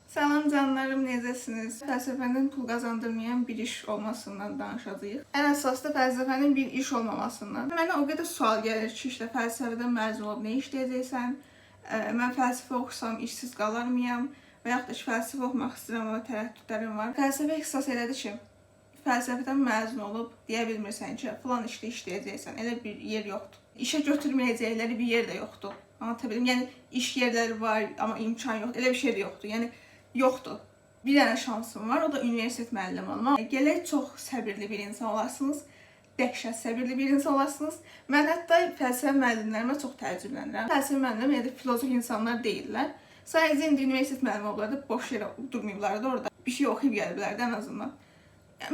Salam canlarım, necəsiniz? Fəlsəfənin pul qazandırmayan bir iş olmasından danışacağıq. Ən əsasda fəlsəfənin bir iş olmamasından. Mənə o qədər sual gəlir ki, işte fəlsəfədən məzun olub nə işləyəcəksən? Mən fəlsəfə oxusam işsiz qalarmıyam? Və yaxud da ki, fəlsəfə oxumaq istəyirəm, amma tərəddüdlərim var. Fəlsəfə ixtisas elədi ki, fəlsəfədən məzun olub deyə bilmirsən ki, falan işdə işləyəcəksən. Elə bir yer yoxdur. İşə götürməyəcəkləri bir yer də yoxdur. Anlata bildim. Yəni iş yerləri var, amma imkan yoxdur. Elə bir şey də yoxdur. Yəni yoxdur. Bir dənə şansım var, o da universitet müəllimi olmaq. Gələk çox səbirli bir insan olasınız. Dəhşət səbirli bir insan olasınız. Mən hətta fəlsəfə müəllimlərimə çox təəccüblənirəm. Fəlsəfə müəllimləri yəni filozof insanlar deyirlər. Sadəcə indi universitet müəllimi olublar da boş yerə durmayıblar da orada. Bir şey oxuyub gəliblər də ən azından.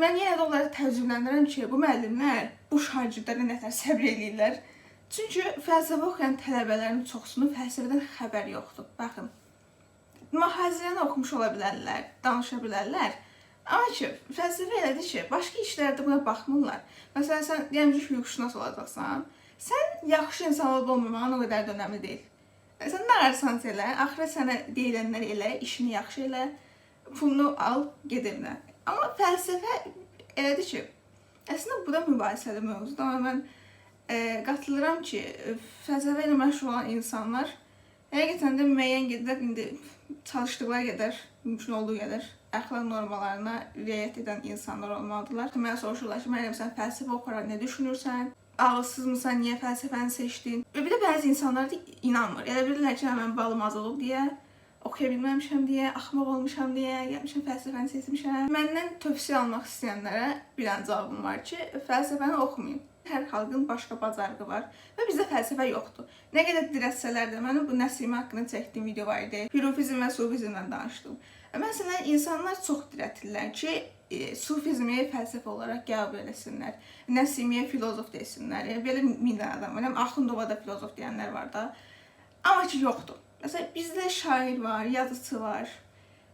Mən yenə də onlara təəccüblənirəm ki, bu müəllimlər bu şagirdlərə nə tər səbr eləyirlər. Çünki fəlsəfə oxuyan tələbələrin çoxsunun fəlsəfədən xəbəri yoxdur. Baxın. Mahazirəni oxumuş ola bilərlər, danışa bilərlər. Amma ki, fəlsəfə elədir ki, başqa işlərdə buna baxmırlar. Məsələn, sən deyəm ki, hüquqşünas olacaqsan, sən yaxşı insan olub olmamağın o qədər də önəmli deyil. Sən nə ararsan elə, axıra sənə deyilənlər elə, işini yaxşı elə, pulunu al, ged evinə. Amma fəlsəfə elədir ki, əslində bu da mübahisəli mövzudur, amma mən qatılıram ki, fəlsəfə ilə məşğul olan insanlar həqiqətən də müəyyən qədər indi çalışdıqları qədər, mümkün olduğu qədər əxlaq normalarına riayət edən insanlar olmalıdırlar. Mənə soruşurlar ki, Məryəm, sən fəlsəfə oxuyaraq nə düşünürsən? Ağılsızmısan, niyə fəlsəfəni seçdin? Və bir də bəzi insanlar da inanmır. Elə bilirlər ki, mən balım az olub deyə, oxuya bilməmişəm deyə, axmaq olmuşam deyə, gəlmişəm fəlsəfəni seçmişəm. Məndən tövsiyə almaq istəyənlərə bir dənə cavabım var ki, fəlsəfəni oxumayın. Hər xalqın başqa bacarığı var və bizdə fəlsəfə yoxdur. Nə qədər dirətsələr də, mənim bu Nəsimə haqqında çəkdiyim video var idi. Hürufizm və sufizmdən danışdım. Məsələn, insanlar çox dirətirlər ki, sufizmi fəlsəfə olaraq qəbul eləsinlər. Nəsimiyə filozof desinlər. Belə min dənə adam var. Axundova da filozof deyənlər var da. Amma ki, yoxdur. Məsələn, bizdə şair var, yazıçı var,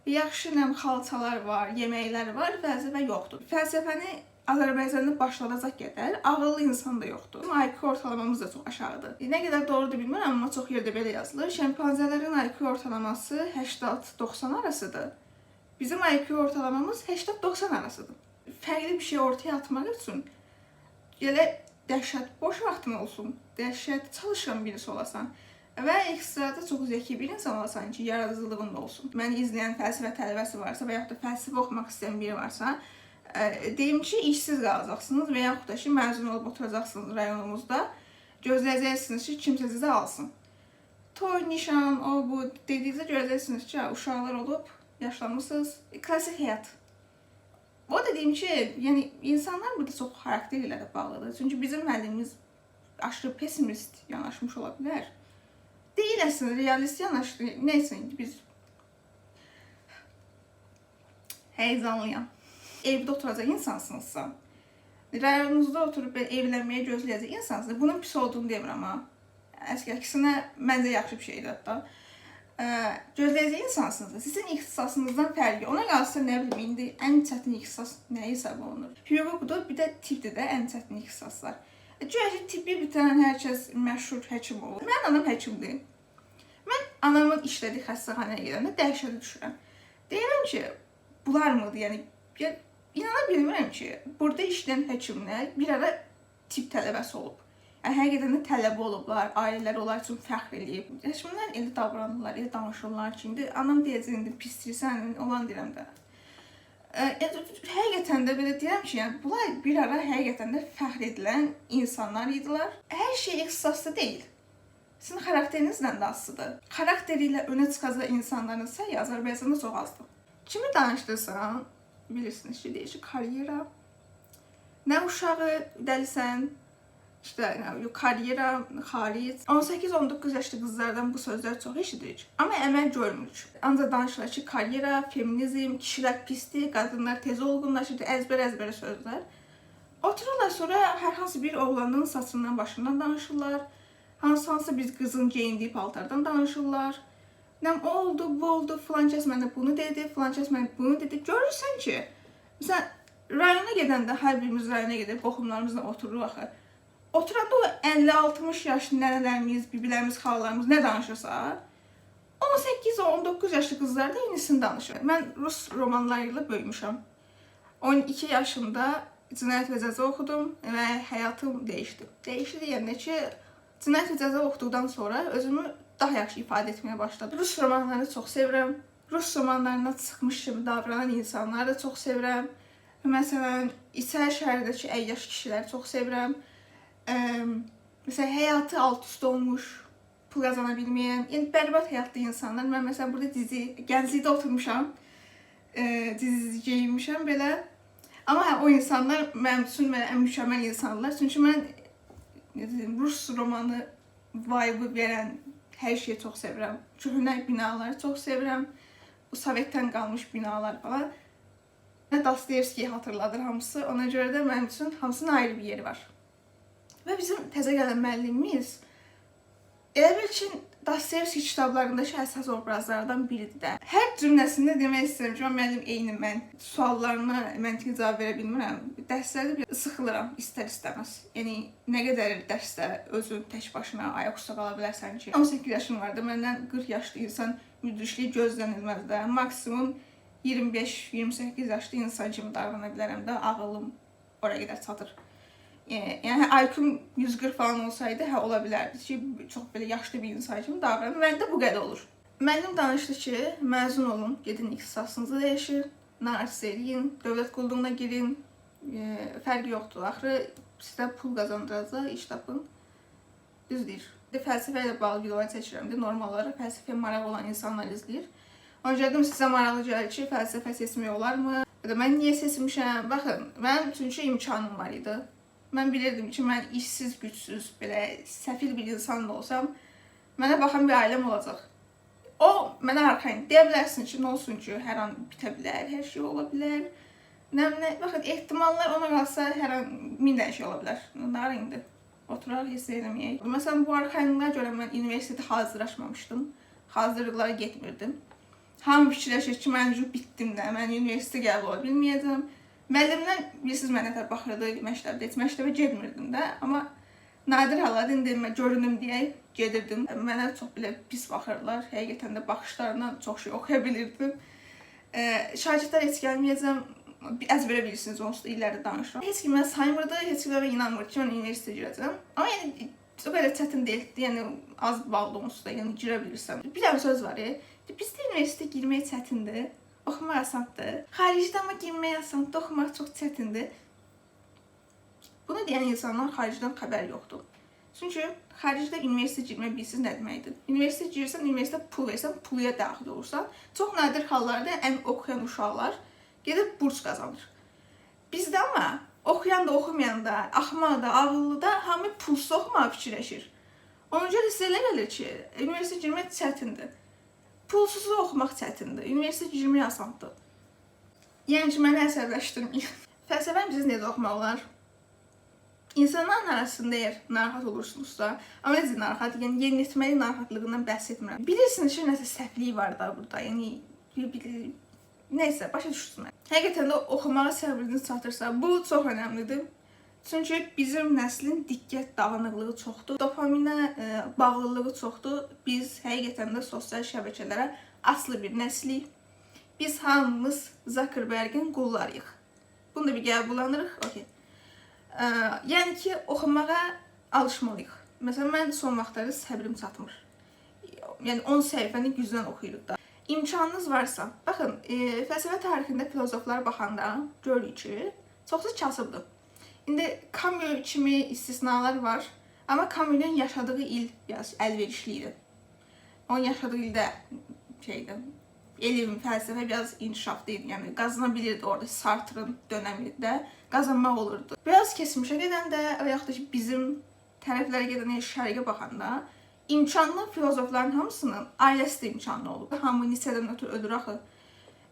yaxşı xalçalar var, yeməklər var, fəlsəfə yoxdur. Fəlsəfəni Azərbaycanda başladacaq qədər ağıllı insan da yoxdur. IQ ortalamamız da çox aşağıdır. Nə qədər doğrudur bilmirəm, amma çox yerdə belə yazılır. Şempanzələrin IQ ortalaması 80-90 arasıdır. Bizim IQ ortalamamız 80-90 arasıdır. Fərqli bir şey ortaya atmaq üçün elə dəhşət boş vaxtın olsun, dəhşət çalışan birisi olasan və ekstra da çox zəki bir insan olasan ki, yaradıcılığın da olsun. Məni izləyən fəlsəfə tələbəsi varsa və yaxud da fəlsəfə oxumaq istəyən biri varsa, deyim ki, işsiz qalacaqsınız və yaxud da ki, məzun olub oturacaqsınız rayonumuzda, gözləyəcəksiniz ki, kimsə sizə alsın. Toy, nişan, o, bu dediyinizə görəcəksiniz ki, uşaqlar olub, yaşlanmışsınız, klassik həyat. O da deyim ki, yəni insanlar burada çox xarakter ilə də bağlıdır. Çünki bizim müəllimimiz aşırı pesimist yanaşmış ola bilər. Deyil əslində, realist yanaşdı. Neysə, biz heyecanlıyam. Evdə oturacaq insansınızsa, rayonunuzda oturub evlənməyə gözləyəcək insansınızsa, bunun pis olduğunu demirəm ha. Əksinə, məncə yaxşı bir şeydir hətta. Gözləyəcək insansınızsa, sizin ixtisasınızdan fərqi. Ona qalsa nə bilim, indi ən çətin ixtisas nə hesab olunur? Hüquqdur, bir də tibbdir də ən çətin ixtisaslar. Güya ki, tibbi bitirən hər kəs məşhur həkim olur. Mən anam həkimdir. Mən anamın işlədiyi xəstəxanaya gedəndə dəhşətə düşürəm. Deyirəm ki, bunlar mıdır? Yəni, İnana bilmirəm ki, burada işləyən həkimlər bir ara tibb tələbəsi olub. Həqiqətən də tələbə olublar, ailələr onlar üçün fəxr eləyib. Həkimlər elə davranırlar, elə danışırlar ki, indi anam deyəcək, indi pisdirsən, olan deyirəm də. Həqiqətən də belə deyirəm ki, yəni, bunlar bir ara həqiqətən də fəxr edilən insanlar idilər. Hər şey ixtisaslı deyil. Sizin xarakterinizlə də asılıdır. Xarakteri ilə önə çıxacaq insanların sayı Azərbaycanda çox azdır. Kimi danışdırsan, bilirsiniz ki, deyir ki, karyera, nə uşağı dəlisən, işte, karyera, xaric. 18-19 yaşlı qızlardan bu sözlər çox eşidirik, amma əməl görmürük. Ancaq danışırlar ki, karyera, feminizm, kişilər pisdir, qadınlar tez olgunlaşır, əzbər-əzbərə sözlər. Otururlar sonra hər hansı bir oğlanın saçından, başından danışırlar, hansı bir qızın geyindiyi paltardan danışırlar. O oldu, bu oldu, filan kəs mənə bunu dedi, filan kəs mənə bunu dedi. Görürsən ki, məsələn, rayona gedəndə, hər birimiz rayona gedib, qohumlarımızla otururuq axı. Oturanda o 50-60 yaşlı nənələrimiz, bibilərimiz, xalalarımız nə danışırsa, 18-19 yaşlı qızlar da yenisini danışır. Mən rus romanlarıyla böyümüşəm. 12 yaşımda Cinayət və Cəza oxudum və həyatım dəyişdi. Dəyişdi deyəndə ki, Cinayət və Cəza oxuduqdan sonra özümü daha yaxşı ifadə etməyə başladım. Rus romanlarını çox sevirəm. Rus romanlarına çıxmış kimi davranan insanları da çox sevirəm. Məsələn, İçəri şəhərdəki əyyaş kişiləri çox sevirəm. Məsələn, həyatı alt-üst olmuş, pul qazana bilməyən, yəni bərbad həyatlı insanlar. Mən məsələn burada Gənclikdə oturmuşam, dizi geyinmişəm belə. Amma o insanlar mənim üçün ən mükəmməl insanlar. Çünki mən Rus romanı vibe verən hər şeyi çox sevirəm. Köhnə binaları çox sevirəm. Bu Sovetdən qalmış binalar falan. Dostoyevskiyi hatırladır hamısı. Ona görə də mənim üçün hamısının ayrı bir yeri var. Və bizim təzə gələn müəllimimiz elə bil ki, Dostoyevski kitablarındakı əsas obrazlardan biridir də. Hər cümləsində demək istəyirəm ki, müəllim eyni mən. Suallarına məntiqi cavab verə bilmirəm. Dərslərdə bir sıxılıram istər-istəməz. Yəni, nə qədər dərsdə özün tək başına ayaq üstə qala bilərsən ki. 18 yaşım vardı, məndən 40 yaşlı insan müdrikliyi gözlənilməz də. Maksimum 25-28 yaşlı insan kimi davranə bilərəm də, ağılım oraya qədər çatır. Yəni, IQ-um 140 falan olsaydı, ola bilərdi ki, çox belə yaşlı bir insan kimi davranır. Məndə bu qədər olur. Müəllim danışdı ki, məzun olun, gedin ixtisasınızı dəyişin, narsis eləyin, dövlət qulluğuna girin, fərqi yoxdur. Axırı sizə pul qazandıracaq, iş tapın. Düz deyir. Fəlsəfə ilə bağlı videolar çəkirəm. Normal olaraq fəlsəfəyə maraq olan insanlar izləyir. Ona görə də sizə maraqlı gəlir ki, fəlsəfə seçmək olarmı? Mən niyə seçmişəm? Baxın, mənim üçün imkanım var idi. Mən bilirdim ki, mən işsiz, gücsüz, belə səfil bir insan da olsam, mənə baxan bir ailəm olacaq. O, mənə arxayın. Deyə bilərsin ki, nə olsun ki, hər an bitə bilər, hər şey ola bilər. Baxın, ehtimallar ona qalsa hər an 1000 dənə şey ola bilər. Nara indi? Oturaq, hiss eləməyək. Məsələn, bu arxayınlığa görə mən universitetə hazırlaşmamışdım. Hazırlıqlara getmirdim. Hamı fikirləşir ki, mən bitdim də, mən universitetə qəbul ola bilməyəcəm. Müəllimdən bilirsiniz mənə də baxırdı məktəbdə, heç məktəbə getmirdim də, amma nadir hallarda indi görünüm deyək, gedirdim. Mənə çox belə pis baxırlar, həqiqətən də baxışlarından çox şey oxuya bilirdim. Şagirdlər heç gəlməyəcəm, əzbərə bilirsiniz, onsuz da illərdə danışıram. Heç kim mən saymırdı, heç kim mənə inanmırdı ki, mən universitetə girəcəm. Amma yəni, o qədər çətin deyildi, yəni az baldı onsuz da, yəni girə bilirsən. Bir dənə söz var, bizdə universitetə girmək çətindir. Oxumaq asandır. Xaricdə amma giyinmək asandır, oxumaq çox çətindir. Bunu deyən insanlar xaricdən xəbər yoxdur. Çünki xaricdə universitetə girmək bilirsiniz nə deməkdir. Universitetə girirsən, universitetə pul versən, puluya daxil olursan. Çox nadir hallarda ən oxuyan uşaqlar gedib burs qazanır. Bizdə amma oxuyan da, oxumayan da, axmaq da, ağıllı da hamı pulsuz oxumağa fikirləşir. Ona görə sizə elə gəlir ki, universitetə girmək çətindir. Pulsuzu oxumaq çətindir. Universitetə girmək asandır. Yəni ki, məni əsəbləşdirməyin. Fəlsəfəni biz necə oxumaq olar? İnsanların arasında eğer narahat olursunuzsa, amma necə narahat, yəni yenilətməli narahatlığından bəhs etmirəm. Bilirsiniz ki, nəsə səhvliyi var da burada, yəni neysə, başa düşürsünüz. Həqiqətən də oxumağa səbriniz çatırsa, bu çox önəmlidir. Çünki bizim nəslin diqqət dağınıqlığı çoxdur, dopaminə bağlılığı çoxdur. Biz həqiqətən də sosial şəbəkələrə aslı bir nəslik. Biz hamımız Zuckerberg'in qullarıyıq. Bunu da bir qəbullanırıq. Okay. Yəni ki, oxumağa alışmalıyıq. Məsələn, mən son vaxtlarda səbrim çatmır. Yəni 10 səhifəni gücdən oxuyuruq da. İmkanınız varsa, baxın, fəlsəfə tarixində filozoflara baxanda görürük ki, çoxsu kasıbdır. İndi Camus kimi istisnalar var, amma Camus'un yaşadığı il biraz əlverişli idi. Onun yaşadığı ildə elm, fəlsəfə biraz inkişaflı idi, yəni qazana bilirdi orada Sartre'ın dönəmində qazanmaq olurdu. Biraz keçmişə gedəndə və yaxud da ki, bizim tərəflərə gedəndə, şərqə baxanda imkanlı filozofların hamısının ailəsi də imkanlı olub. Hamı Nietzsche'dən ötürü ölür axı.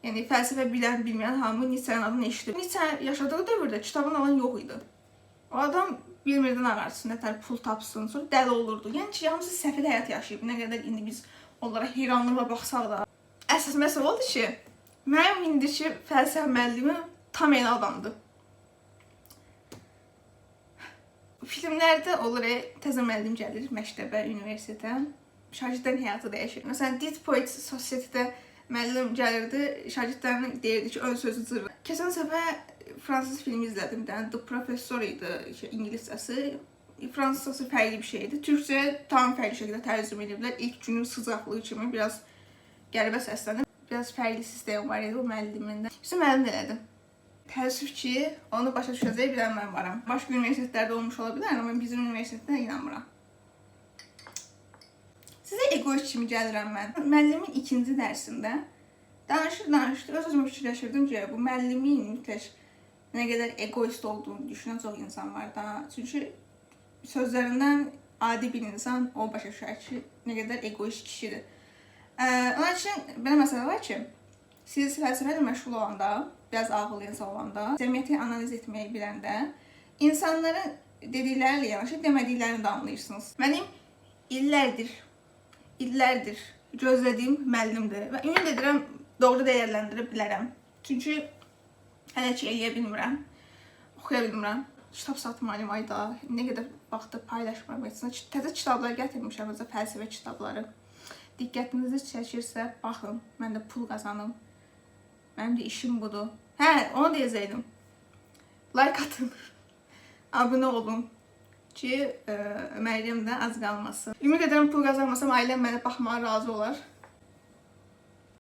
Yəni, fəlsəfə bilən, bilməyən hamı Nietzsche'nin adını eşidir. Nietzsche yaşadığı dövrdə kitabın alan yox idi. O adam bilmirdi nə qarşısın, nətər pul tapsın, sonra dəli olurdu. Yəni ki, hamısı səfil həyat yaşayıb. Nə qədər indi biz onlara heyranlıqla baxsaq da. Əsas məsələ oldu ki, mənim indiki fəlsəfə müəllimim tam elə adamdır. Filmlərdə olur, təzə müəllim gəlir məktəbə, universitetə. şagirdlərin həyatı dəyişir. Məsələn, Dit Poets Society-də müəllim gəlirdi, şagirdlərinə deyirdi ki, ön sözü cırır. Keçən səfər fransız filmi izlədim. Bir dənə The Professor idi, ingiliscəsi. Fransızcası fərqli bir şeydi. Türkçəyə tam fərqli şəkildə tərcümə ediblər. İlk günün sıcaqlığı kimi biraz qəribə səslənir. Biraz fərqli sistem var idi o müəllimində. İşte müəllim də elədi. Təəssüf ki, onu başa düşəcək bilən mən varam. Başqa universitetlərdə olmuş ola bilər, amma bizim universitetdə inanmıram. Sizə egoist kimi gəlirəm mən. Müəllimin ikinci dərsində danışır, öz-özümə fikirləşirdim ki, bu müəllimin mütləq nə qədər egoist olduğunu düşünən çox insan var da. Çünki sözlərindən adi bir insan o başa düşər ki, nə qədər egoist kişidir. Onun üçün belə məsələ var ki, siz fəlsəfə ilə məşğul olanda, biraz ağıllı insan olanda, cəmiyyəti analiz etməyi biləndə, insanların dedikləri ilə yanaşı demədiklərini də anlayırsınız. Mənim illərdir gözlədiyim müəllimdir və ümid edirəm doğru dəyərləndirə bilərəm. Çünki hələ ki eləyə bilmirəm, oxuya bilmirəm. Kitab satmalıyım ayda, nə qədər vaxtı paylaşmam etsin. Təzə kitablar gətirmişəm, özə fəlsəfə kitabları. Diqqətinizi çəkirsə, baxın, mən də pul qazanım. Mənim də işim budur. Hə, onu deyəcəydim. Like atın, abunə olun ki, Məryəm də az qalmasın. Ümid edirəm pul qazanmasam, ailəm mənə baxmağa razı olar.